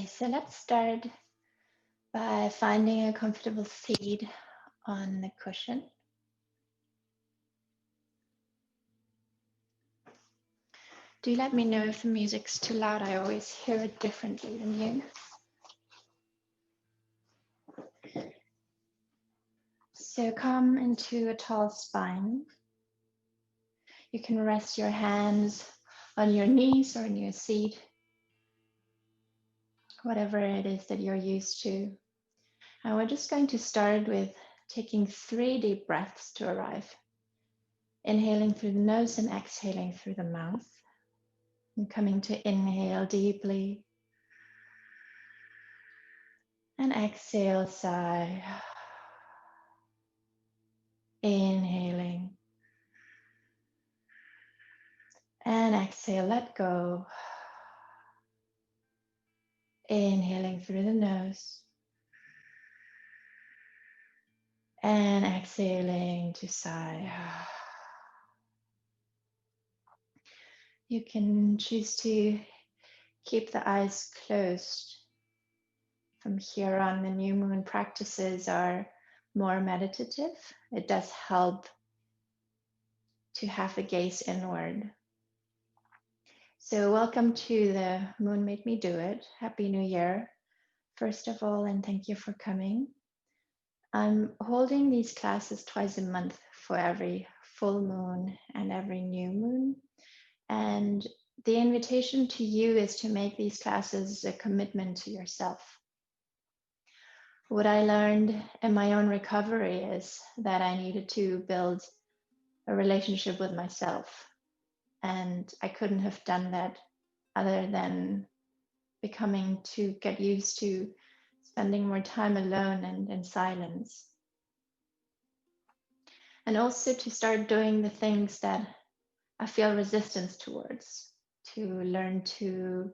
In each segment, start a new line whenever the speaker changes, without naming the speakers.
Okay, so let's start by finding a comfortable seat on the cushion. Do let me know if the music's too loud. I always hear it differently than you. So come into a tall spine. You can rest your hands on your knees or in your seat, whatever it is that you're used to. And we're just going to start with taking 3 deep breaths to arrive. Inhaling through the nose and exhaling through the mouth. And coming to inhale deeply. And exhale, sigh. Inhaling. And exhale, let go. Inhaling through the nose. And exhaling to sigh. You can choose to keep the eyes closed. From here on, the new moon practices are more meditative. It does help to have a gaze inward. So welcome to the Moon Made Me Do It. Happy New Year, first of all, and thank you for coming. I'm holding these classes twice a month for every full moon and every new moon. And the invitation to you is to make these classes a commitment to yourself. What I learned in my own recovery is that I needed to build a relationship with myself. And I couldn't have done that other than becoming to get used to spending more time alone and in silence. And also to start doing the things that I feel resistance towards, to learn to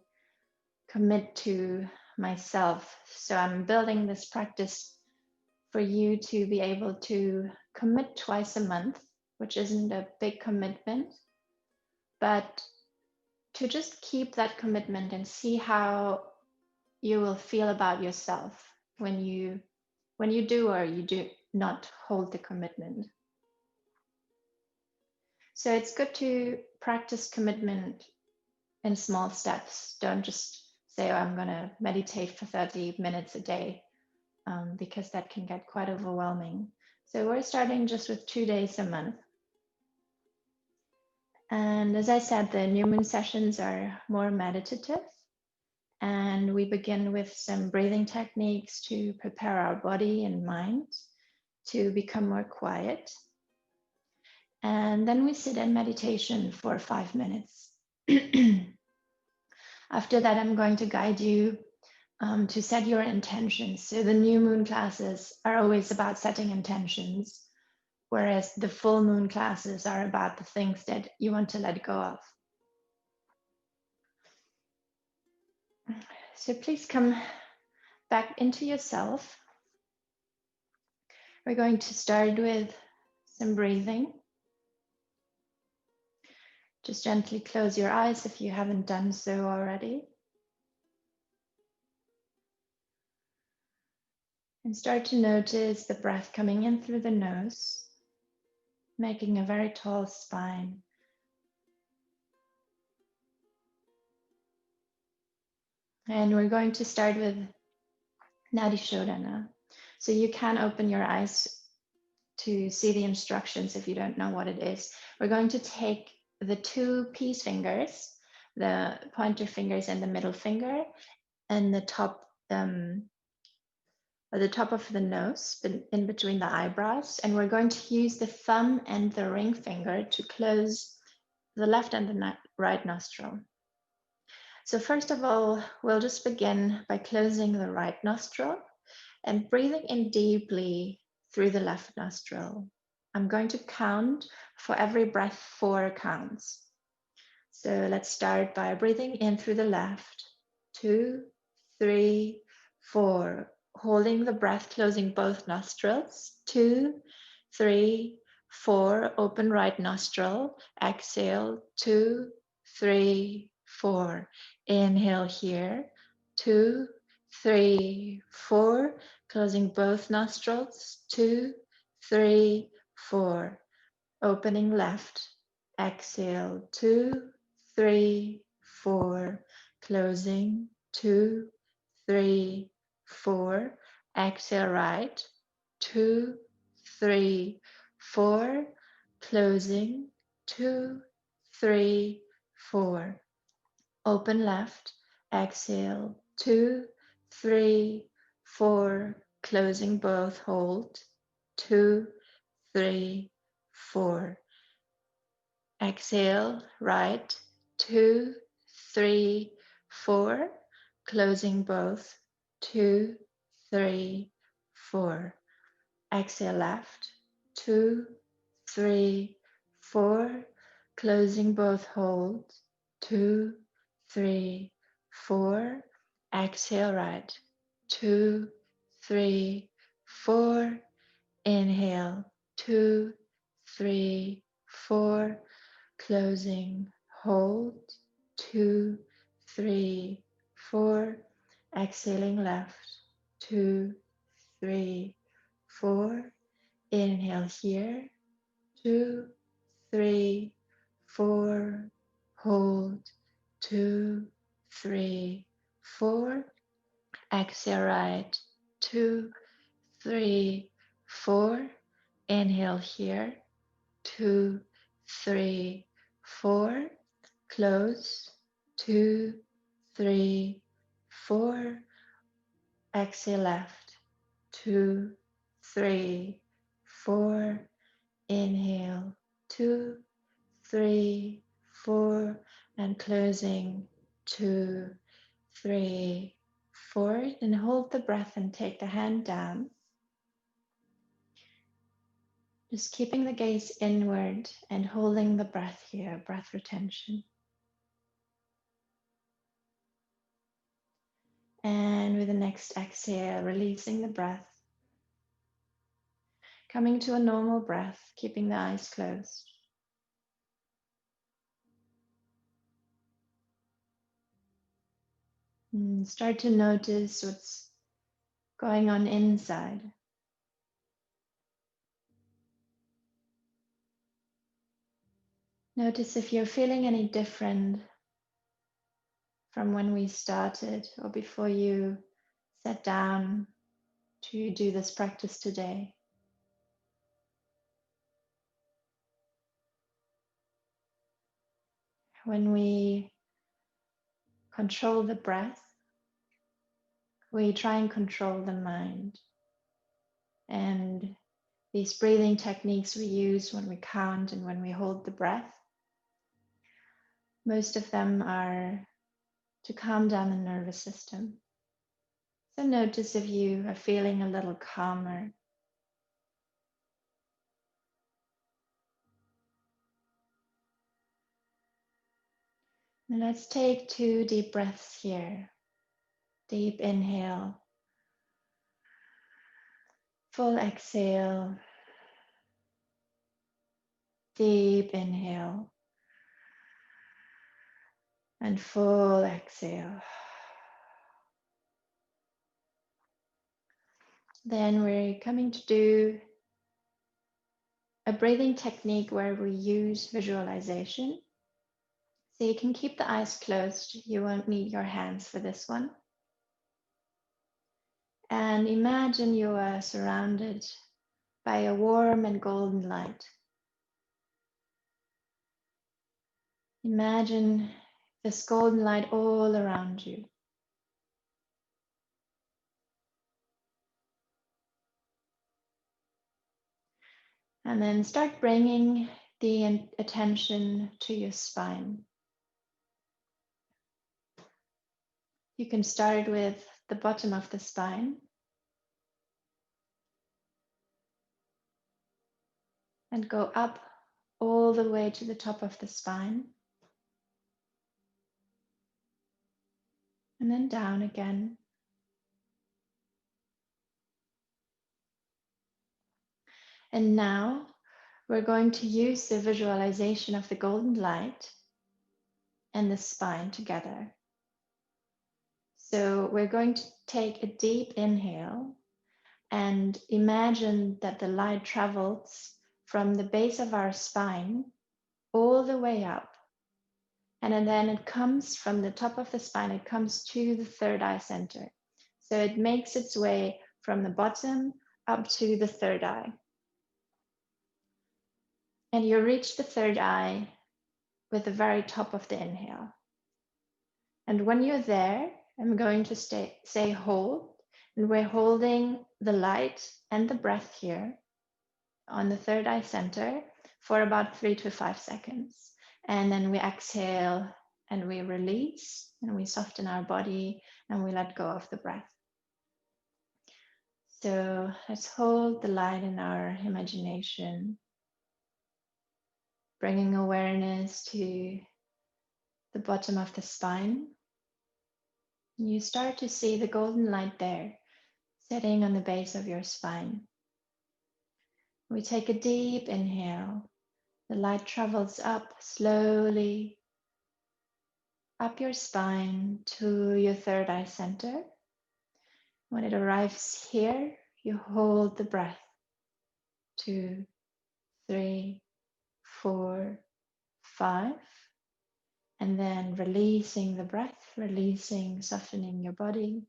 commit to myself. So I'm building this practice for you to be able to commit twice a month, which isn't a big commitment, but to just keep that commitment and see how you will feel about yourself when you do or you do not hold the commitment. So it's good to practice commitment in small steps. Don't just say, oh, I'm going to meditate for 30 minutes a day, because that can get quite overwhelming. So we're starting just with 2 days a month. And as I said, the new moon sessions are more meditative. And we begin with some breathing techniques to prepare our body and mind to become more quiet. And then we sit in meditation for 5 minutes. After that, I'm going to guide you to set your intentions. So the new moon classes are always about setting intentions, whereas the full moon classes are about the things that you want to let go of. So please come back into yourself. We're going to start with some breathing. Just gently close your eyes if you haven't done so already. And start to notice the breath coming in through the nose, making a very tall spine. And we're going to start with Nadi Shodhana. So you can open your eyes to see the instructions if you don't know what it is. We're going to take the 2 peace fingers, the pointer fingers and the middle finger, and the top of the nose, in between the eyebrows. And we're going to use the thumb and the ring finger to close the left and the right nostril. So first of all, we'll just begin by closing the right nostril and breathing in deeply through the left nostril. I'm going to count for every breath 4 counts. So let's start by breathing in through the left, 2, 3, 4. Holding the breath, closing both nostrils, 2, 3, 4. Open right nostril, exhale, 2, 3, 4. Inhale here, 2, 3, 4. Closing both nostrils. 2, 3, 4. Opening left. Exhale. 2, 3, 4. Closing. 2, 3, 4. Exhale right. 2, 3, 4. Closing. 2, 3, 4. Open left. Exhale. 2, 3, 4. Closing both. Hold. 2, 3, 4. Exhale. Right. 2, 3, 4. Closing both. 2, 3, 4. Exhale left. 2, 3, 4. Closing both. Hold. 2, 3, 4. Exhale right. 2, 3, 4. Inhale. 2, 3, 4. Closing. Hold. 2, 3, 4. Exhaling left. 2, 3, 4. Inhale here. 2, 3, 4. Hold. 2, 3, 4. Exhale right. 2, 3, 4. Inhale here. 2, 3, 4. Close. 2, 3, 4. Exhale left. 2, 3, 4. Inhale. 2, 3, 4. And closing. 2, 3, 4. And hold the breath and take the hand down. Just keeping the gaze inward and holding the breath here, breath retention. And with the next exhale, releasing the breath. Coming to a normal breath, keeping the eyes closed. And start to notice what's going on inside. Notice if you're feeling any different from when we started or before you sat down to do this practice today. When we control the breath, we try and control the mind. And these breathing techniques we use when we count and when we hold the breath, most of them are to calm down the nervous system. So notice if you are feeling a little calmer. And let's take 2 deep breaths here. Deep inhale. Full exhale. Deep inhale. And full exhale. Then we're coming to do a breathing technique where we use visualization. So you can keep the eyes closed. You won't need your hands for this one. And imagine you are surrounded by a warm and golden light. Imagine this golden light all around you. And then start bringing the attention to your spine. You can start with the bottom of the spine. And go up all the way to the top of the spine. And then down again. And now we're going to use the visualization of the golden light and the spine together. So we're going to take a deep inhale and imagine that the light travels from the base of our spine all the way up. And then it comes from the top of the spine, it comes to the third eye center. So it makes its way from the bottom up to the third eye. And you reach the third eye with the very top of the inhale. And when you're there, I'm going to say hold, and we're holding the light and the breath here on the third eye center for about 3 to 5 seconds. And then we exhale and we release and we soften our body and we let go of the breath. So let's hold the light in our imagination, bringing awareness to the bottom of the spine. You start to see the golden light there, sitting on the base of your spine. We take a deep inhale. The light travels up slowly, up your spine to your third eye center. When it arrives here, you hold the breath. 2, 3, 4, 5. And then releasing the breath, releasing, softening your body.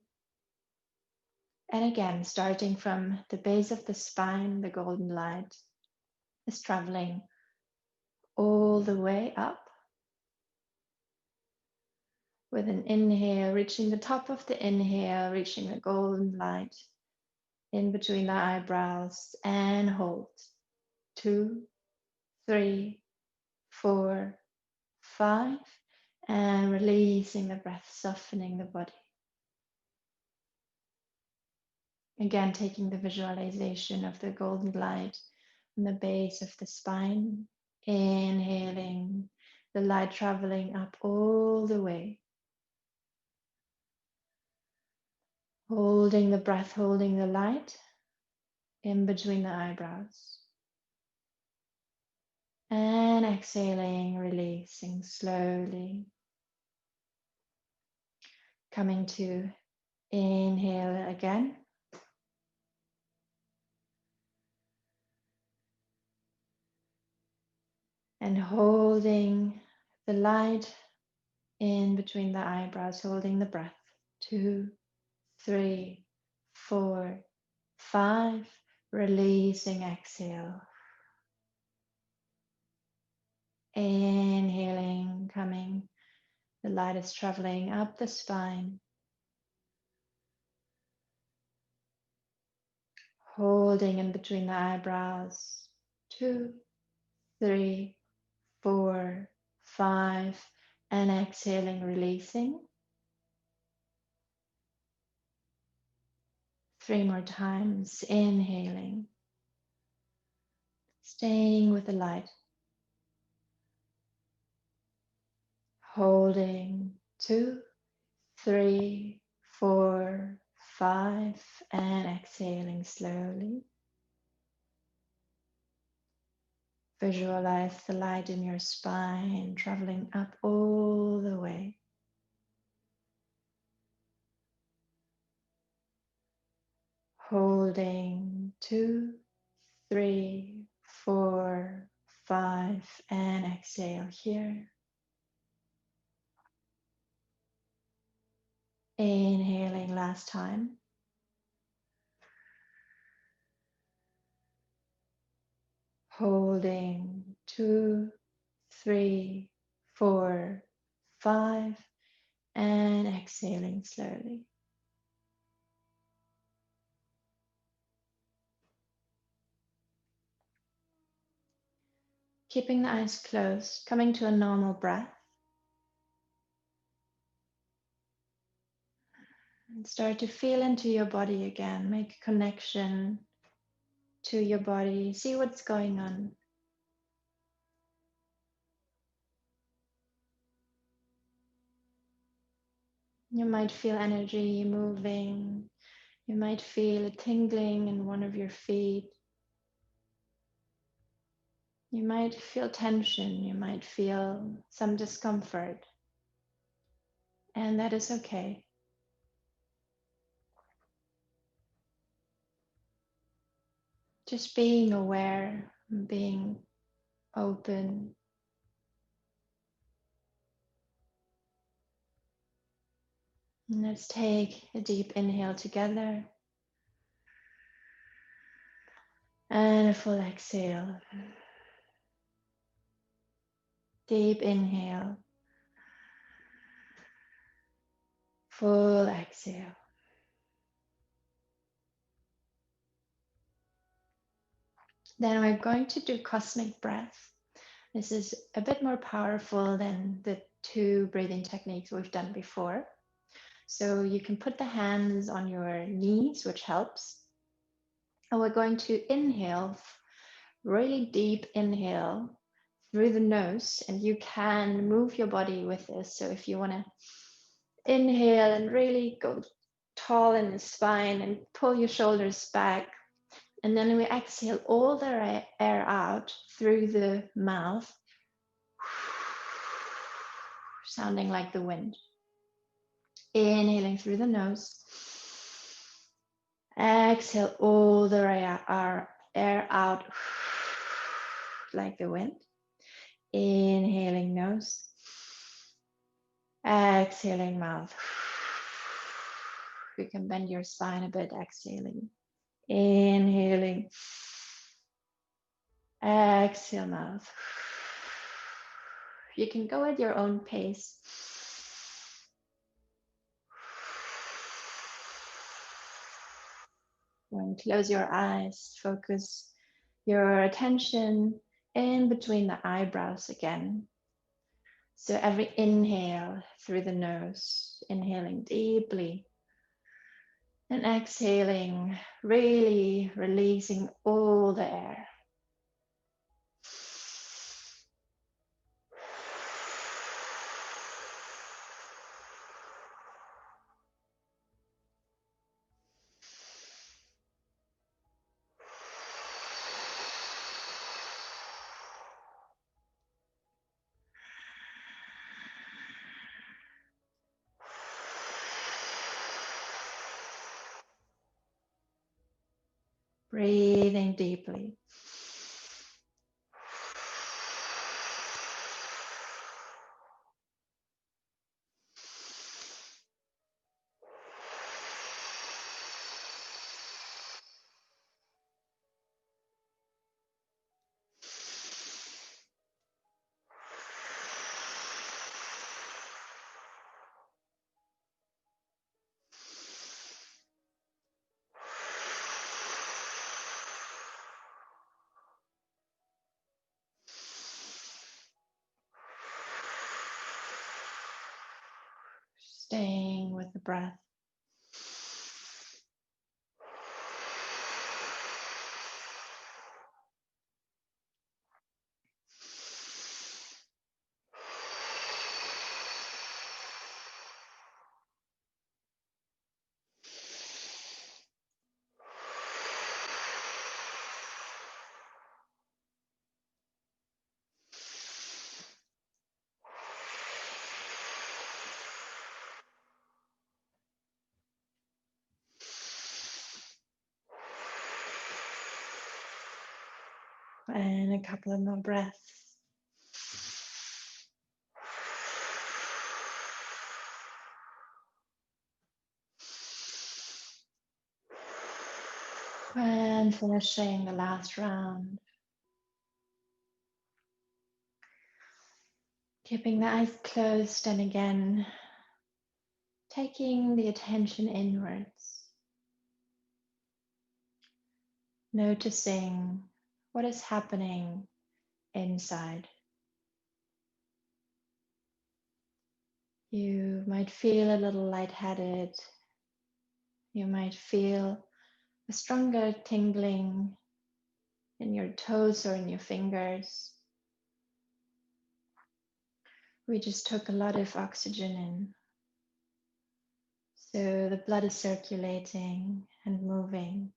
And again, starting from the base of the spine, the golden light is traveling all the way up. With an inhale, reaching the top of the inhale, reaching the golden light in between the eyebrows, and hold. 2, 3, 4, 5, and releasing the breath, softening the body. Again, taking the visualization of the golden light on the base of the spine, inhaling the light traveling up all the way. Holding the breath, holding the light in between the eyebrows. And exhaling, releasing slowly. Coming to inhale again. And holding the light in between the eyebrows, holding the breath. 2, 3, 4, 5. Releasing, exhale. Inhaling, coming. The light is traveling up the spine. Holding in between the eyebrows. 2, 3, 4, 5. And exhaling, releasing. 3 more times. Inhaling. Staying with the light. Holding. 2, 3, 4, 5. And exhaling slowly. Visualize the light in your spine traveling up all the way. Holding 2, 3, 4, 5, and exhale here. Inhaling last time. Holding 2, 3, 4, 5, and exhaling slowly. Keeping the eyes closed, coming to a normal breath. And start to feel into your body again. Make a connection to your body. See what's going on. You might feel energy moving. You might feel a tingling in one of your feet. You might feel tension. You might feel some discomfort. And that is okay. Just being aware, being open. And let's take a deep inhale together. And a full exhale. Deep inhale. Full exhale. Then we're going to do cosmic breath. This is a bit more powerful than the 2 breathing techniques we've done before. So you can put the hands on your knees, which helps. And we're going to inhale, really deep inhale through the nose, and you can move your body with this. So if you want to inhale and really go tall in the spine and pull your shoulders back, and then we exhale all the air out through the mouth, sounding like the wind. Inhaling through the nose. Exhale all the air out like the wind. Inhaling nose. Exhaling mouth. You can bend your spine a bit, exhaling. Inhaling. Exhale mouth. You can go at your own pace. When close your eyes, focus your attention in between the eyebrows again. So every inhale through the nose, inhaling deeply, and exhaling, really releasing all the air. Breathing deeply. Staying with the breath. And a couple of more breaths. And finishing the last round. Keeping the eyes closed, and again, taking the attention inwards. Noticing what is happening inside. You might feel a little lightheaded. You might feel a stronger tingling in your toes or in your fingers. We just took a lot of oxygen in. So the blood is circulating and moving.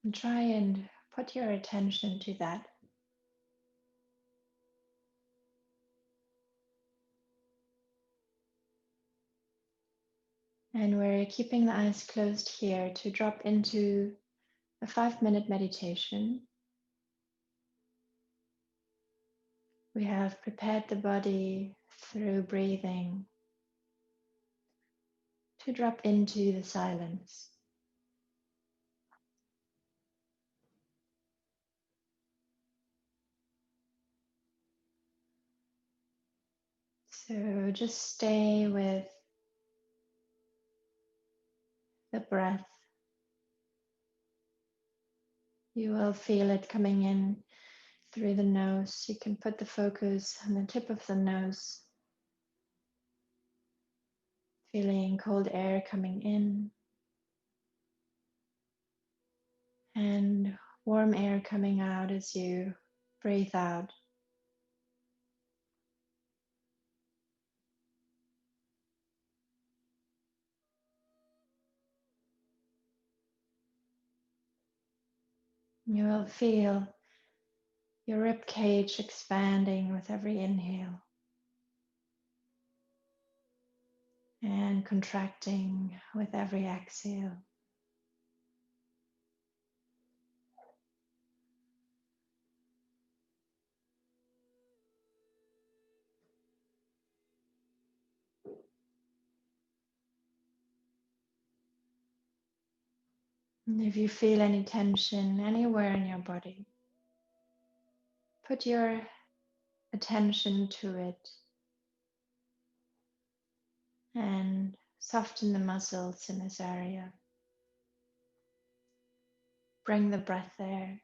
And try and put your attention to that. And we're keeping the eyes closed here to drop into a 5-minute meditation. We have prepared the body through breathing to drop into the silence. So just stay with the breath. You will feel it coming in through the nose. You can put the focus on the tip of the nose, feeling cold air coming in and warm air coming out as you breathe out. You will feel your rib cage expanding with every inhale and contracting with every exhale. And if you feel any tension anywhere in your body, put your attention to it and soften the muscles in this area. Bring the breath there.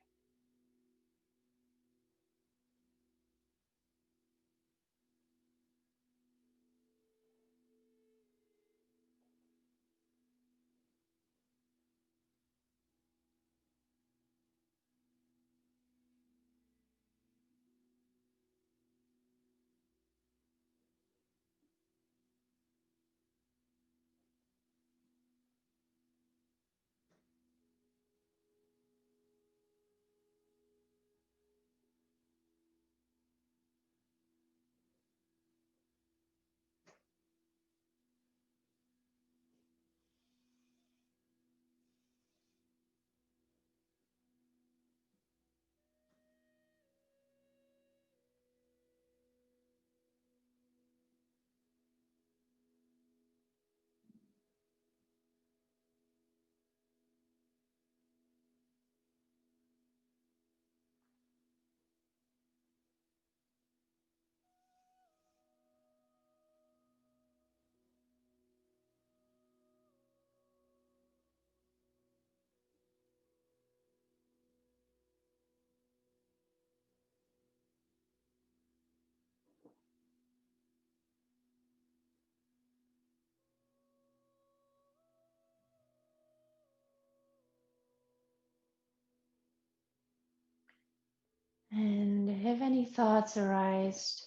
And if any thoughts arise,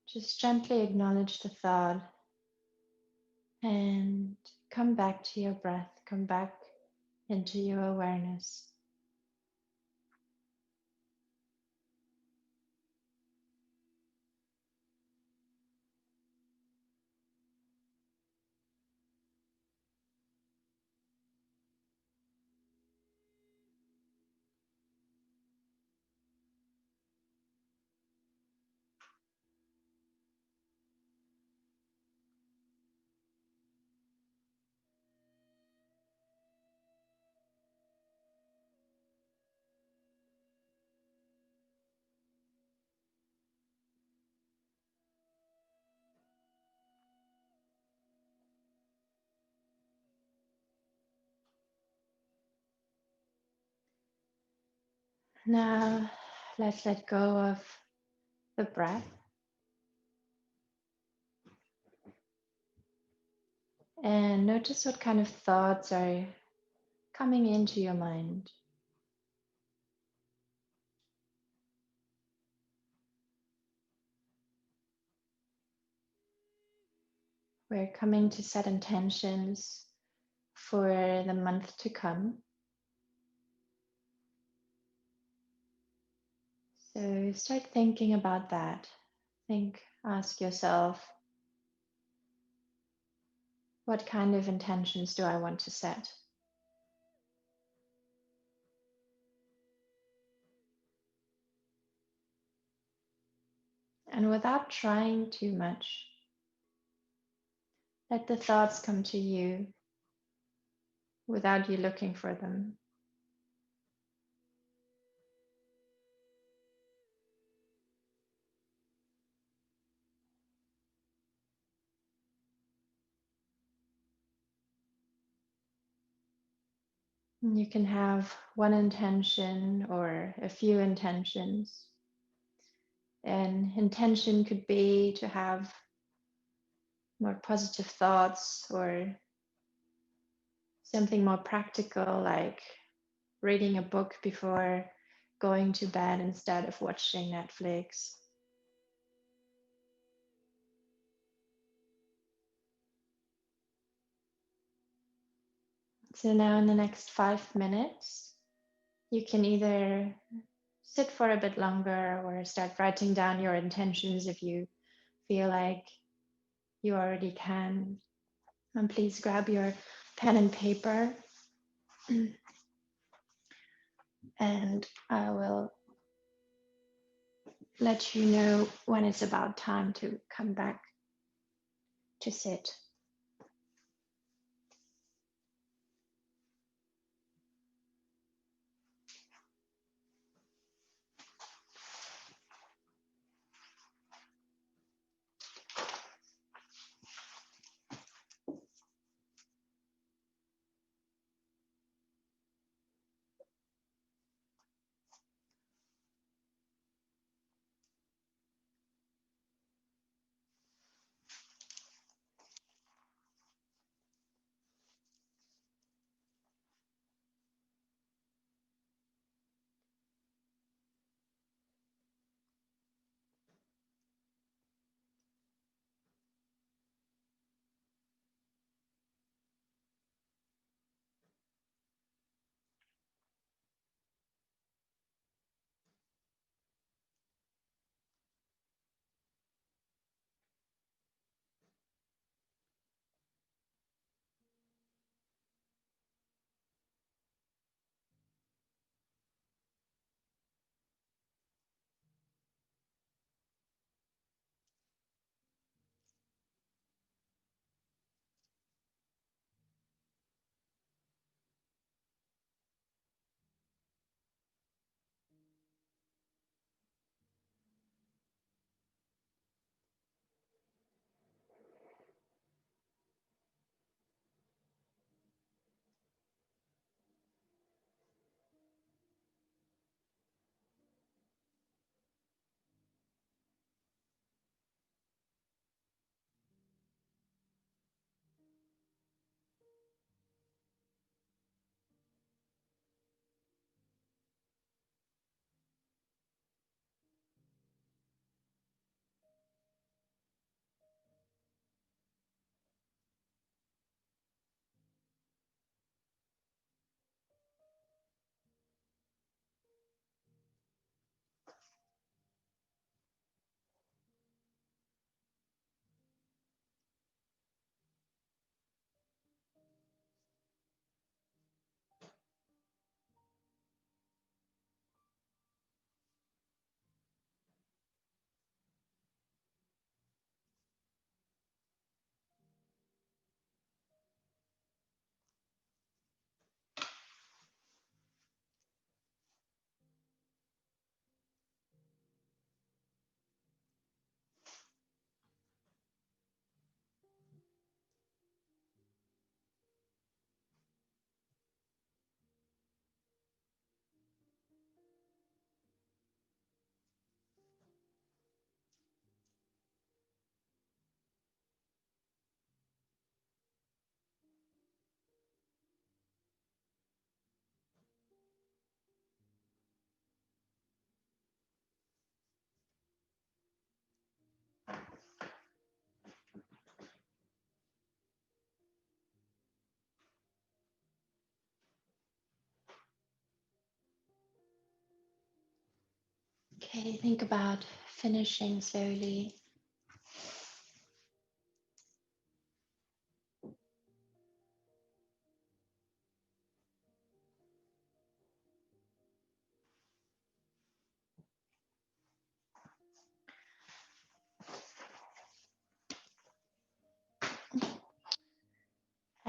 just gently acknowledge the thought and come back to your breath, come back into your awareness. Now, let's let go of the breath and notice what kind of thoughts are coming into your mind. We're coming to set intentions for the month to come. So start thinking about that. Ask yourself, What kind of intentions do I want to set? And without trying too much, let the thoughts come to you without you looking for them. You can have one intention or a few intentions. An intention could be to have more positive thoughts or something more practical, like reading a book before going to bed instead of watching Netflix. So now in the next 5 minutes, you can either sit for a bit longer or start writing down your intentions if you feel like you already can. And please grab your pen and paper and I will let you know when it's about time to come back to sit. Okay, think about finishing slowly.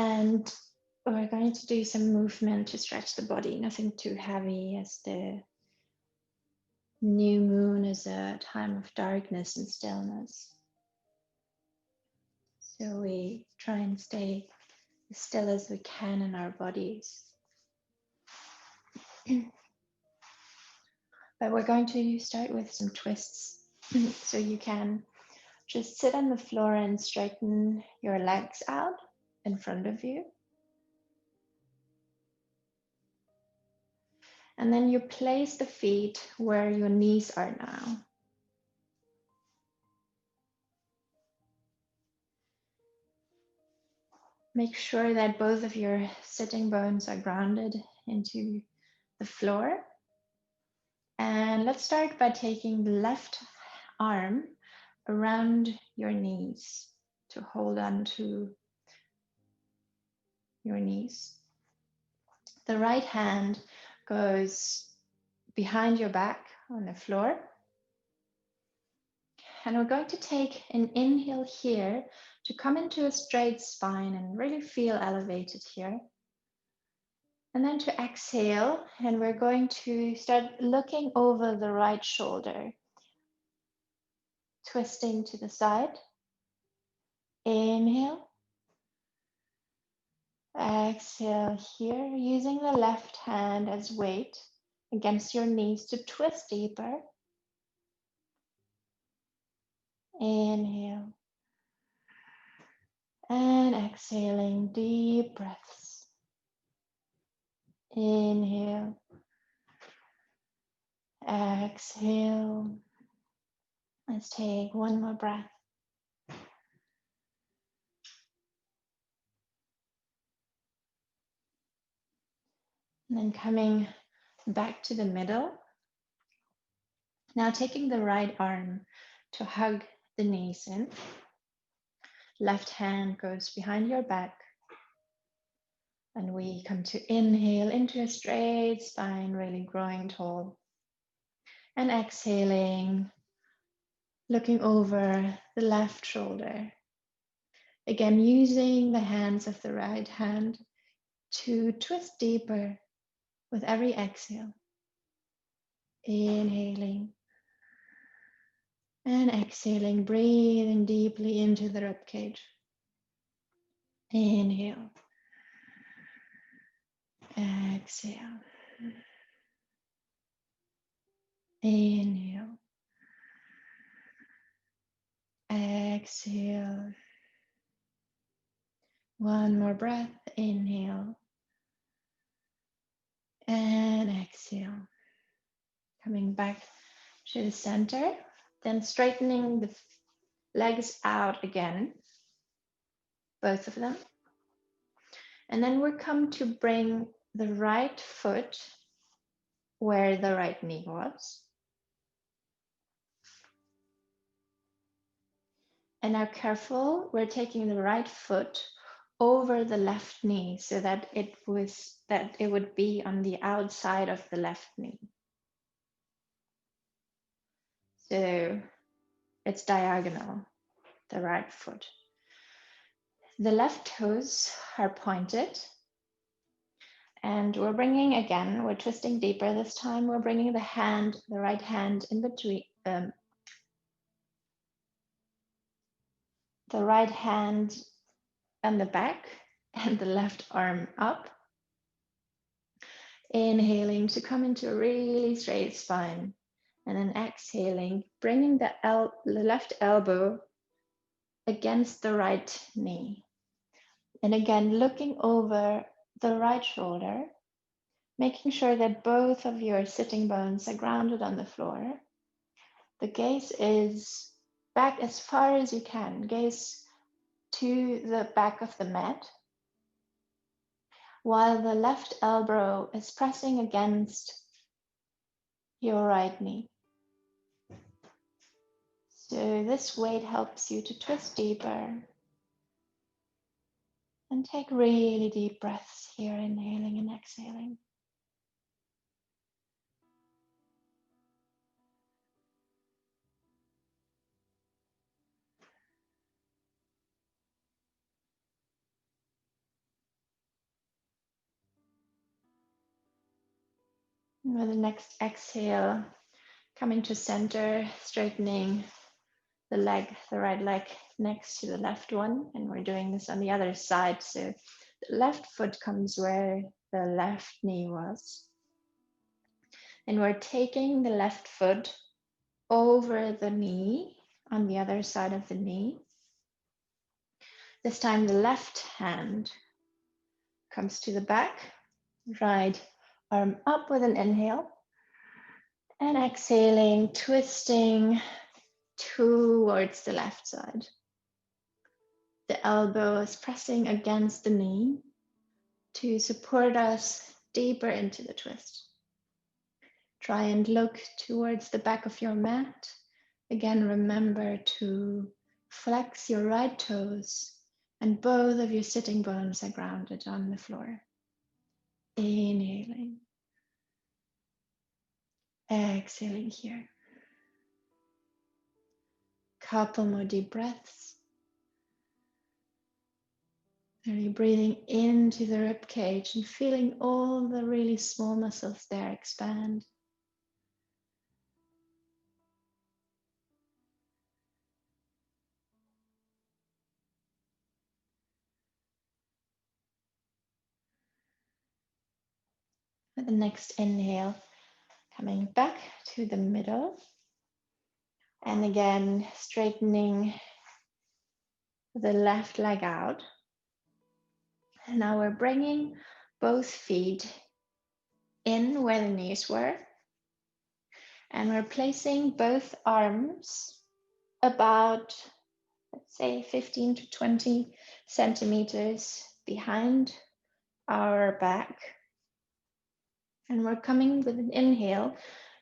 And we're going to do some movement to stretch the body, nothing too heavy, as the new moon is a time of darkness and stillness. So we try and stay as still as we can in our bodies. But we're going to start with some twists. So you can just sit on the floor and straighten your legs out in front of you. And then you place the feet where your knees are now. Make sure that both of your sitting bones are grounded into the floor. And let's start by taking the left arm around your knees to hold on to your knees. The right hand goes behind your back on the floor. And we're going to take an inhale here to come into a straight spine and really feel elevated here. And then to exhale, and we're going to start looking over the right shoulder, twisting to the side. Inhale. Exhale here, using the left hand as weight against your knees to twist deeper. Inhale. And exhaling, deep breaths. Inhale. Exhale. Let's take one more breath. And then coming back to the middle. Now taking the right arm to hug the knees in. Left hand goes behind your back. And we come to inhale into a straight spine, really growing tall. And exhaling, looking over the left shoulder. Again, using the hands of the right hand to twist deeper with every exhale. Inhaling and exhaling, breathing deeply into the ribcage. Inhale. Exhale. Inhale. Exhale. One more breath. Inhale. And exhale. Coming back to the center. Then straightening the legs out again. Both of them. And then we're come to bring the right foot where the right knee was. And now careful, we're taking the right foot over the left knee so that it would be on the outside of the left knee. So it's diagonal, the right foot. The left toes are pointed. And we're bringing, again, we're twisting deeper this time. We're bringing the right hand in between, the right hand on the back and the left arm up. Inhaling to come into a really straight spine. And then exhaling, bringing the left elbow against the right knee. And again, looking over the right shoulder, making sure that both of your sitting bones are grounded on the floor. The gaze is back as far as you can. Gaze to the back of the mat, while the left elbow is pressing against your right knee. So this weight helps you to twist deeper and take really deep breaths here, inhaling and exhaling. With the next exhale, coming to center, straightening the leg, the right leg next to the left one. And we're doing this on the other side. So the left foot comes where the left knee was. And we're taking the left foot over the knee on the other side of the knee. This time the left hand comes to the back, right arm up with an inhale, and exhaling, twisting towards the left side. The elbow is pressing against the knee to support us deeper into the twist. Try and look towards the back of your mat. Again, remember to flex your right toes and both of your sitting bones are grounded on the floor. Inhaling. Exhaling here. Couple more deep breaths. Are you breathing into the rib cage and feeling all the really small muscles there expand? With the next inhale, coming back to the middle. And again, straightening the left leg out. And now we're bringing both feet in where the knees were. And we're placing both arms about, let's say, 15 to 20 centimeters behind our back. And we're coming with an inhale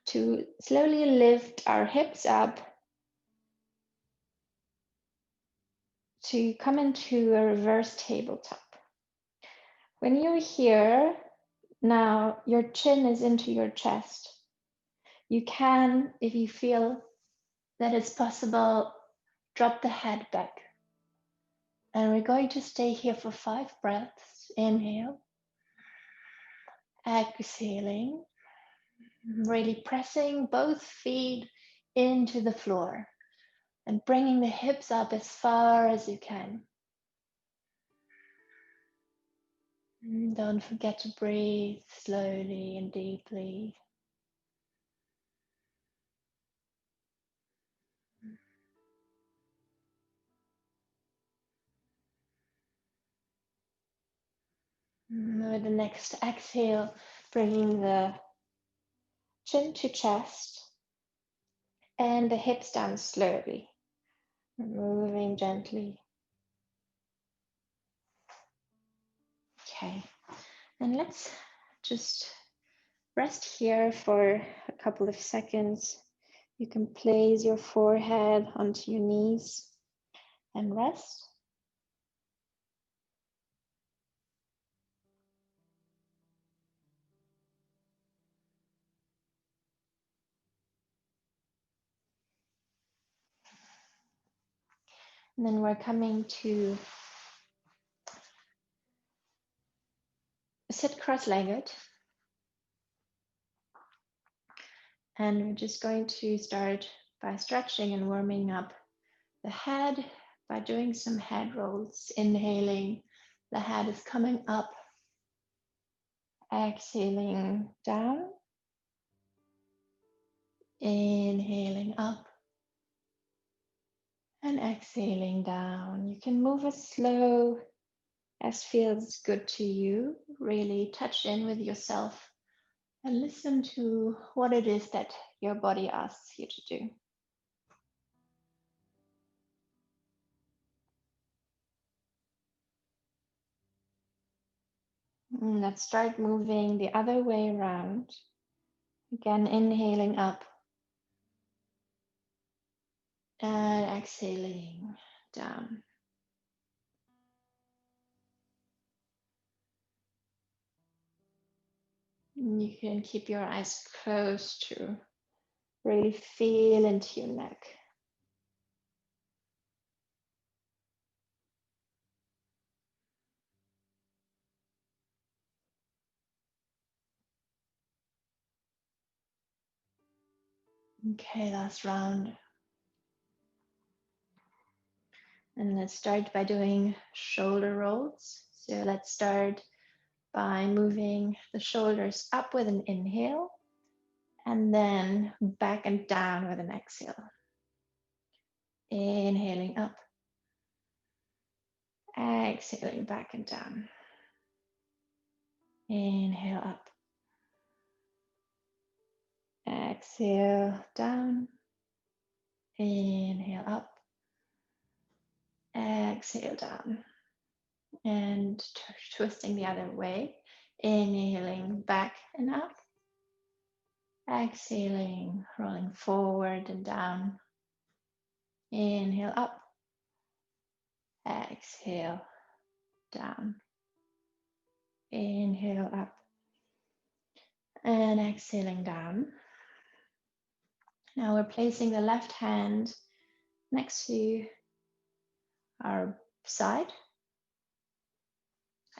to slowly lift our hips up to come into a reverse tabletop. When you're here, now your chin is into your chest. You can, if you feel that it's possible, drop the head back. And we're going to stay here for 5 breaths. Inhale, exhaling, really pressing both feet into the floor and bringing the hips up as far as you can. And don't forget to breathe slowly and deeply. With the next exhale, bringing the chin to chest and the hips down slowly, moving gently. Okay, and let's just rest here for a couple of seconds. You can place your forehead onto your knees and rest. And then we're coming to sit cross-legged. And we're just going to start by stretching and warming up the head by doing some head rolls. Inhaling, the head is coming up. Exhaling down. Inhaling up. And exhaling down. You can move as slow as feels good to you. Really touch in with yourself and listen to what it is that your body asks you to do. And let's start moving the other way around. Again, inhaling up and exhaling down. You can keep your eyes closed to really feel into your neck. Okay, last round. And let's start by doing shoulder rolls. So let's start by moving the shoulders up with an inhale and then back and down with an exhale. Inhaling up, exhaling back and down. Inhale up, exhale down, inhale up, exhale down, and twisting the other way. Inhaling back and up, exhaling, rolling forward and down. Inhale up, exhale down. Inhale up and exhaling down. Now we're placing the left hand next to our side.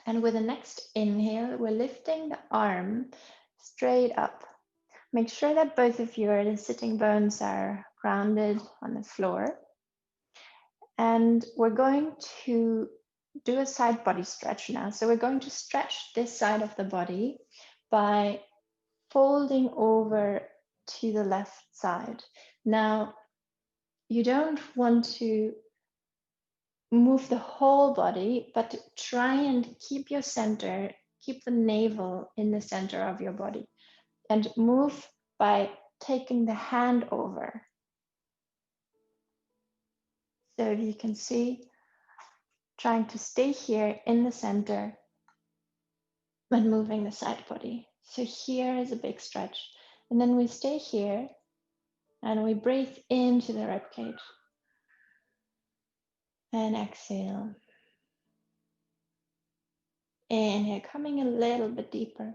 And with the next inhale, we're lifting the arm straight up. Make sure that both of your sitting bones are grounded on the floor. And we're going to do a side body stretch now. So we're going to stretch this side of the body by folding over to the left side. Now, you don't want to move the whole body, but try and keep your center, keep the navel in the center of your body, and move by taking the hand over. So if you can see, trying to stay here in the center when moving the side body. So here is a big stretch. And then we stay here and we breathe into the ribcage. And exhale. Inhale, coming a little bit deeper.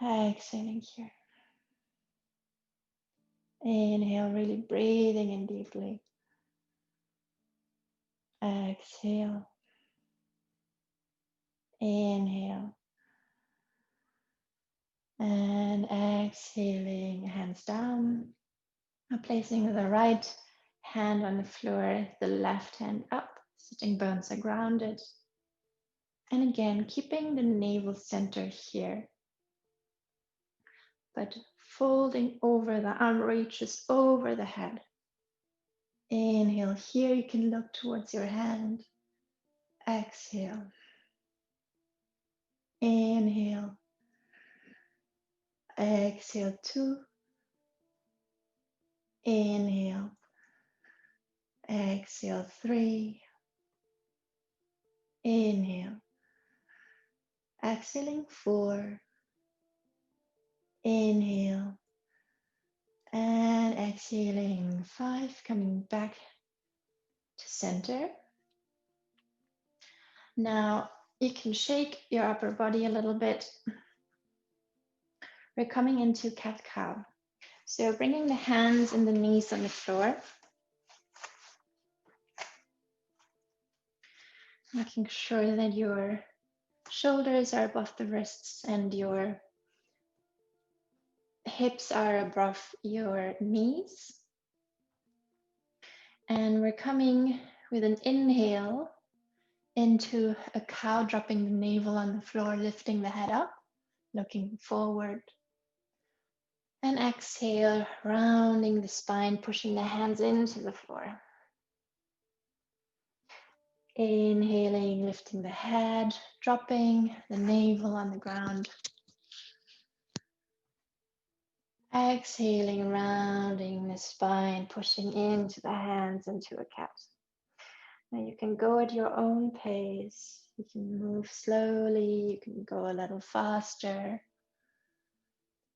Exhaling here. Inhale, really breathing in deeply. Exhale. Inhale. And exhaling, hands down. Now placing the right hand on the floor, the left hand up. Sitting bones are grounded. And again, keeping the navel center here. But folding over, the arm reaches over the head. Inhale, here you can look towards your hand. Exhale. Inhale. Exhale, 2. Inhale. Exhale, 3. Inhale. Exhaling, 4. Inhale. And exhaling, 5. Coming back to center. Now you can shake your upper body a little bit. We're coming into cat-cow. So bringing the hands and the knees on the floor. Making sure that your shoulders are above the wrists and your hips are above your knees. And we're coming with an inhale into a cow, dropping the navel on the floor, lifting the head up, looking forward. And exhale, rounding the spine, pushing the hands into the floor. Inhaling, lifting the head, dropping the navel on the ground. Exhaling, rounding the spine, pushing into the hands, into a cat. Now you can go at your own pace. You can move slowly, you can go a little faster.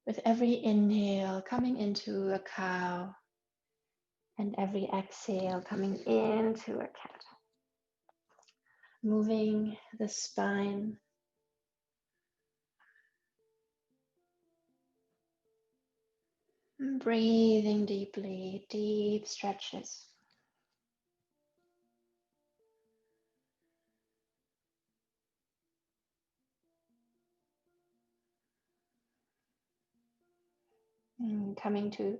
With every inhale, coming into a cow, and every exhale, coming into a cat. Moving the spine. Breathing deeply, deep stretches. Coming to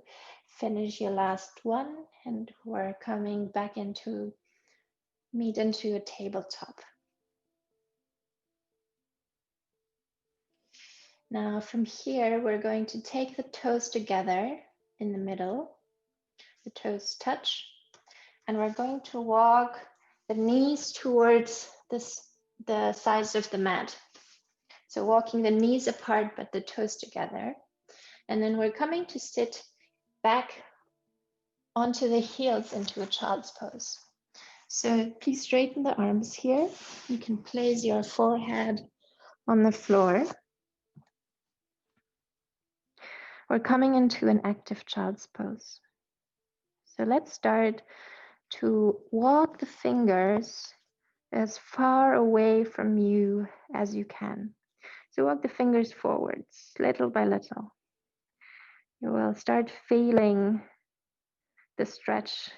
finish your last one, and we're coming back into meet into a tabletop. Now from here, we're going to take the toes together in the middle. The toes touch, and we're going to walk the knees towards the sides of the mat. So walking the knees apart, but the toes together. And then we're coming to sit back onto the heels into a child's pose. So please straighten the arms here. You can place your forehead on the floor. We're coming into an active child's pose. So let's start to walk the fingers as far away from you as you can. So walk the fingers forwards, little by little. You will start feeling the stretch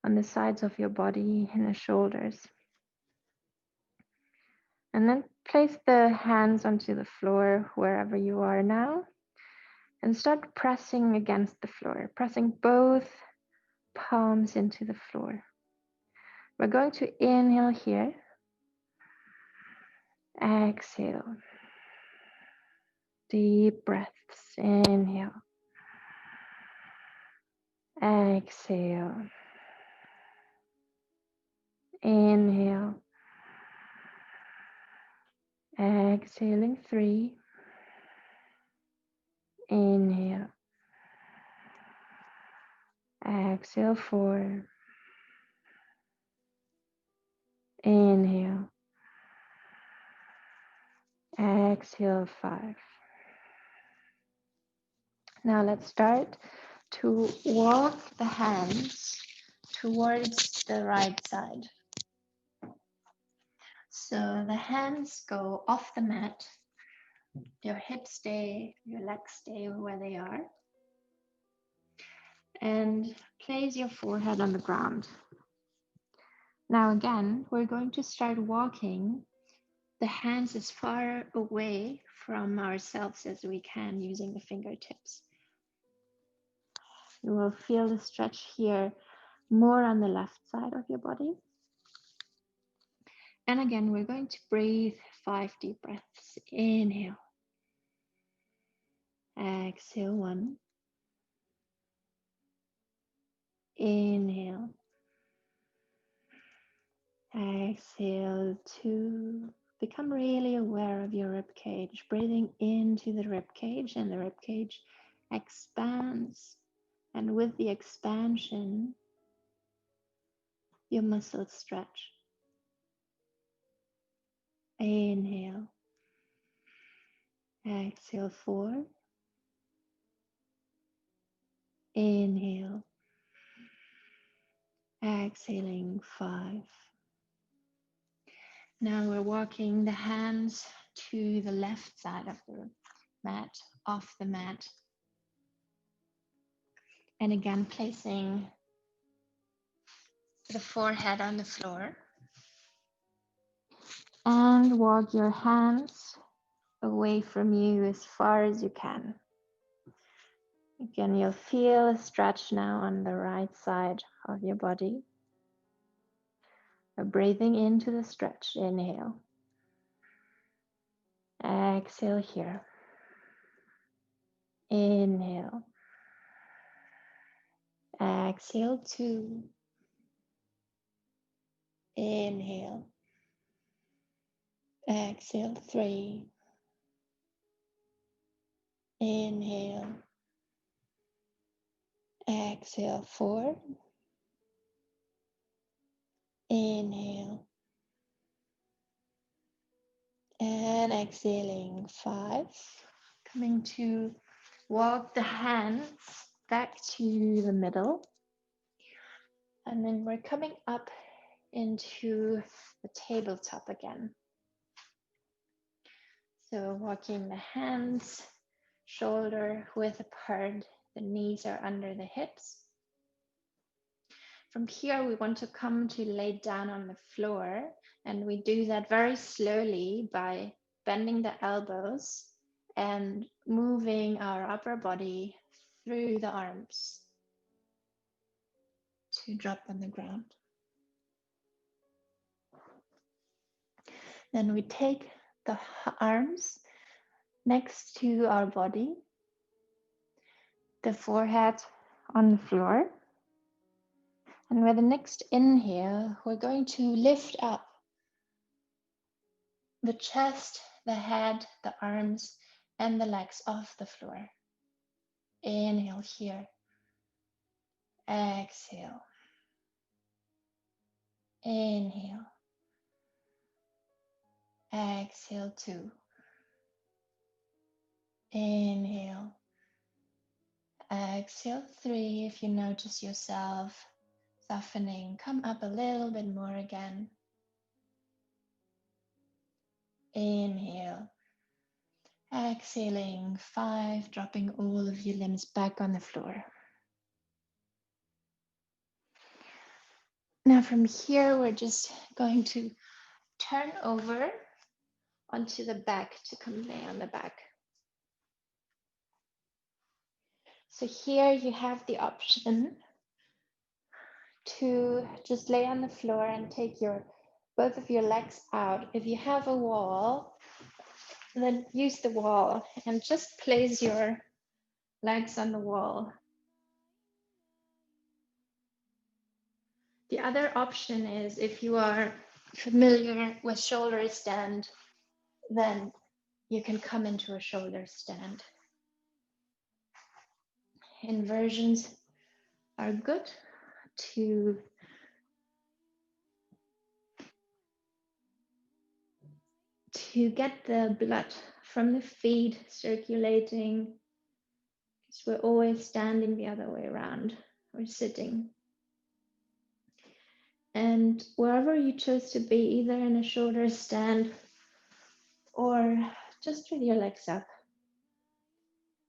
on the sides of your body and the shoulders. And then place the hands onto the floor wherever you are now and start pressing against the floor, pressing both palms into the floor. We're going to inhale here, exhale, deep breaths, inhale, exhale, inhale, exhaling 3, inhale, exhale 4, inhale, exhale 5. Now let's start to walk the hands towards the right side. So the hands go off the mat, your hips stay, your legs stay where they are. And place your forehead on the ground. Now again, we're going to start walking the hands as far away from ourselves as we can using the fingertips. You will feel the stretch here more on the left side of your body. And again, we're going to breathe 5 deep breaths. Inhale. Exhale 1. Inhale. Exhale 2. Become really aware of your rib cage, breathing into the rib cage, and the rib cage expands. And with the expansion, your muscles stretch. Inhale. Exhale 4. Inhale. Exhaling 5. Now we're walking the hands to the left side of the mat, off the mat. And again, placing the forehead on the floor. And walk your hands away from you as far as you can. Again, you'll feel a stretch now on the right side of your body. Breathing into the stretch, inhale. Exhale here. Inhale. Exhale 2. Inhale. Exhale 3. Inhale. Exhale 4. Inhale. And exhaling 5. Coming to walk the hands back to the middle. And then we're coming up into the tabletop again. So walking the hands shoulder width apart, the knees are under the hips. From here, we want to come to lay down on the floor, and we do that very slowly by bending the elbows and moving our upper body through the arms to drop on the ground. Then we take the arms next to our body, the forehead on the floor. And with the next inhale, we're going to lift up the chest, the head, the arms, and the legs off the floor. Inhale here. Exhale. Inhale. Exhale 2. Inhale. Exhale 3. If you notice yourself softening, come up a little bit more again. Inhale. Exhaling 5, dropping all of your limbs back on the floor. Now from here, we're just going to turn over onto the back to come lay on the back. So here you have the option to just lay on the floor and take both of your legs out. If you have a wall, then use the wall and just place your legs on the wall. The other option is, if you are familiar with shoulder stand, then you can come into a shoulder stand. Inversions are good to get the blood from the feet circulating, because we're always standing the other way around. We're sitting. And wherever you choose to be, either in a shoulder stand or just with your legs up,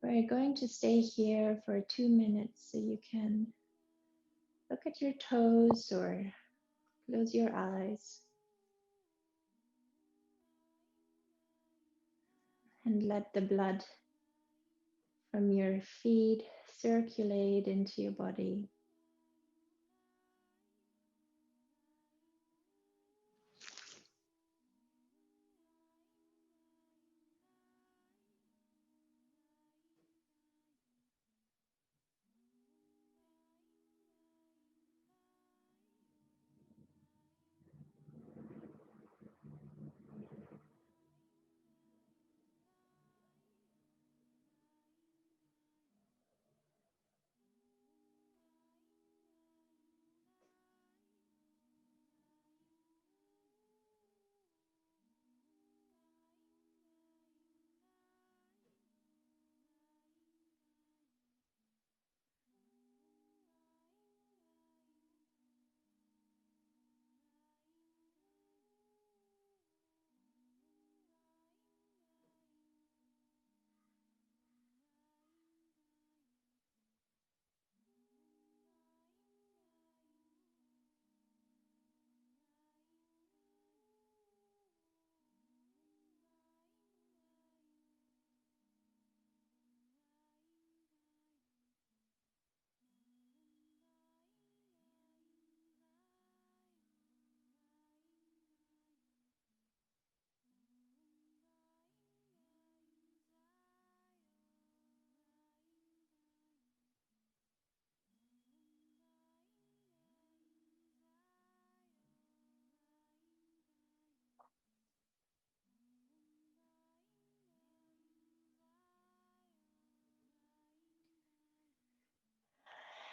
we're going to stay here for 2 minutes so you can look at your toes or close your eyes and let the blood from your feet circulate into your body.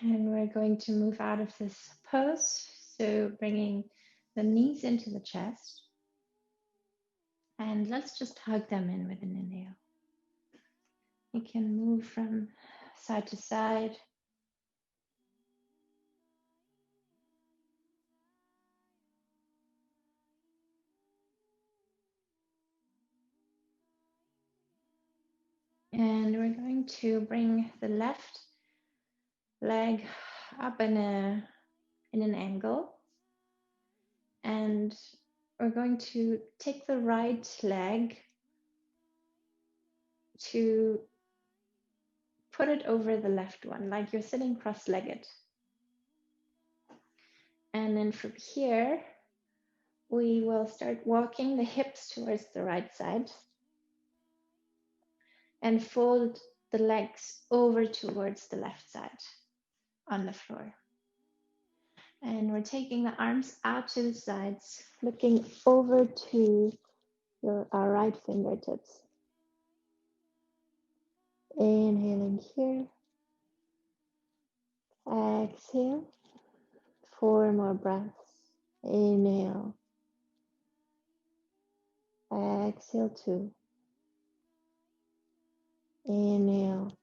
And we're going to move out of this pose. So bringing the knees into the chest. And let's just hug them in with an inhale. You can move from side to side. And we're going to bring the left leg up in an angle. And we're going to take the right leg to put it over the left one, like you're sitting cross-legged. And then from here, we will start walking the hips towards the right side and fold the legs over towards the left side on the floor. And we're taking the arms out to the sides, looking over to our right fingertips. Inhaling here. Exhale. 4 more breaths. Inhale. Exhale 2. Inhale.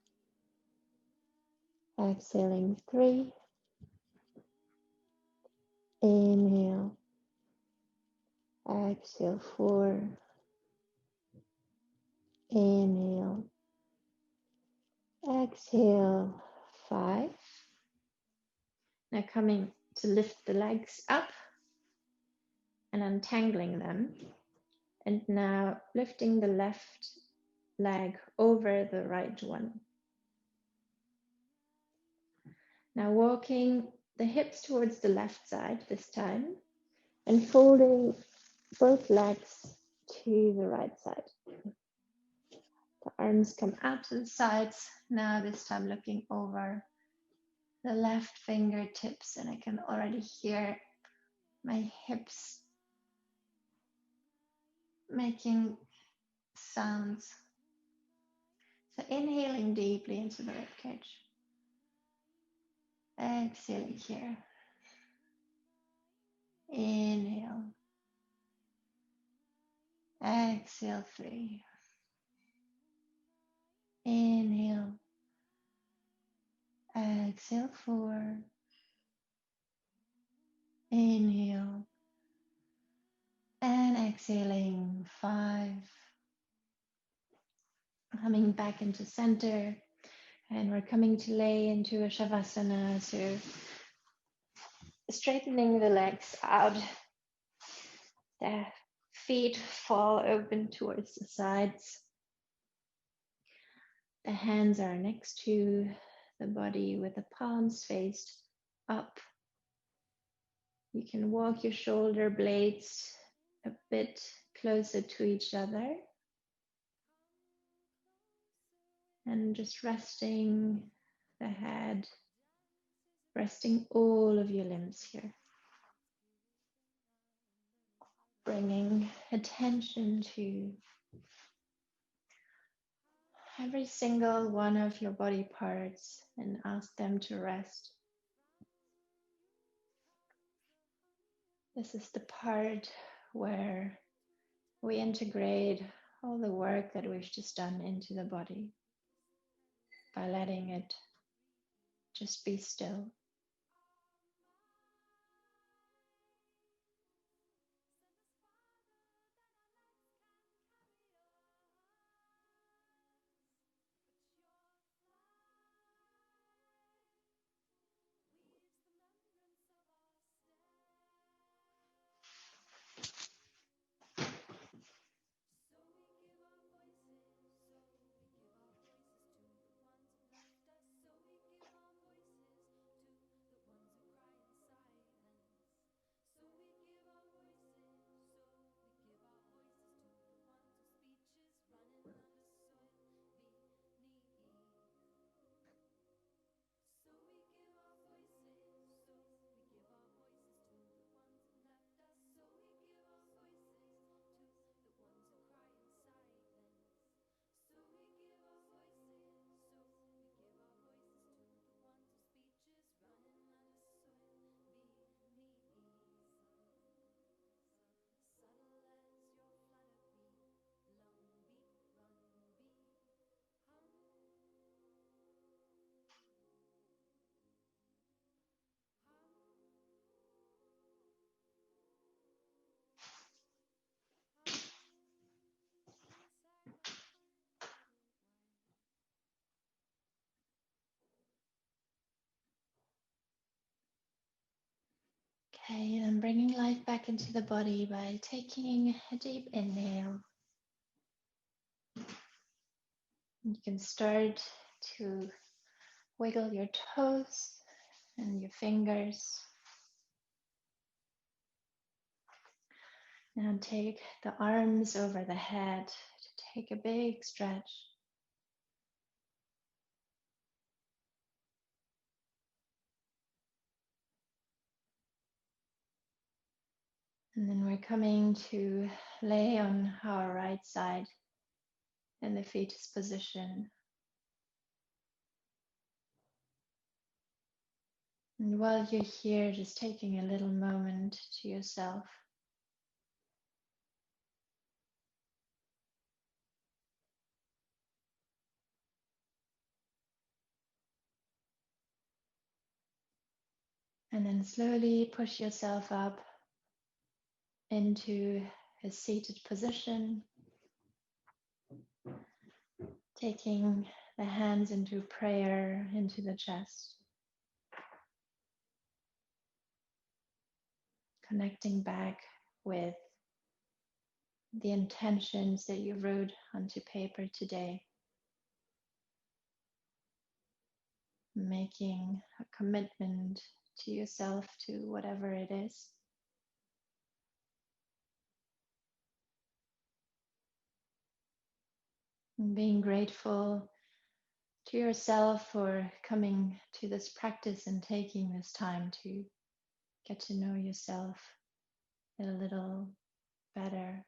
Exhaling 3. Inhale. Exhale 4. Inhale. Exhale 5. Now coming to lift the legs up and untangling them. And now lifting the left leg over the right one. Now walking the hips towards the left side this time and folding both legs to the right side. The arms come out to the sides. Now this time looking over the left fingertips, and I can already hear my hips making sounds. So inhaling deeply into the ribcage. Exhaling here. Inhale. Exhale 3. Inhale. Exhale 4. Inhale. And exhaling 5. Coming back into center. And we're coming to lay into a Shavasana. So straightening the legs out. The feet fall open towards the sides. The hands are next to the body with the palms faced up. You can walk your shoulder blades a bit closer to each other. And just resting the head, resting all of your limbs here. Bringing attention to every single one of your body parts and ask them to rest. This is the part where we integrate all the work that we've just done into the body by letting it just be still. Okay, then bringing life back into the body by taking a deep inhale. You can start to wiggle your toes and your fingers. Now take the arms over the head to take a big stretch. And then we're coming to lay on our right side in the fetus position. And while you're here, just taking a little moment to yourself. And then slowly push yourself up into a seated position, taking the hands into prayer into the chest, connecting back with the intentions that you wrote onto paper today, making a commitment to yourself to whatever it is. And being grateful to yourself for coming to this practice and taking this time to get to know yourself a little better.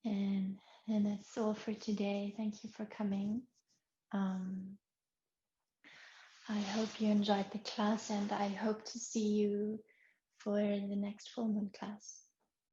And that's all for today. Thank you for coming. Um, I hope you enjoyed the class, and I hope to see you for the next full moon class.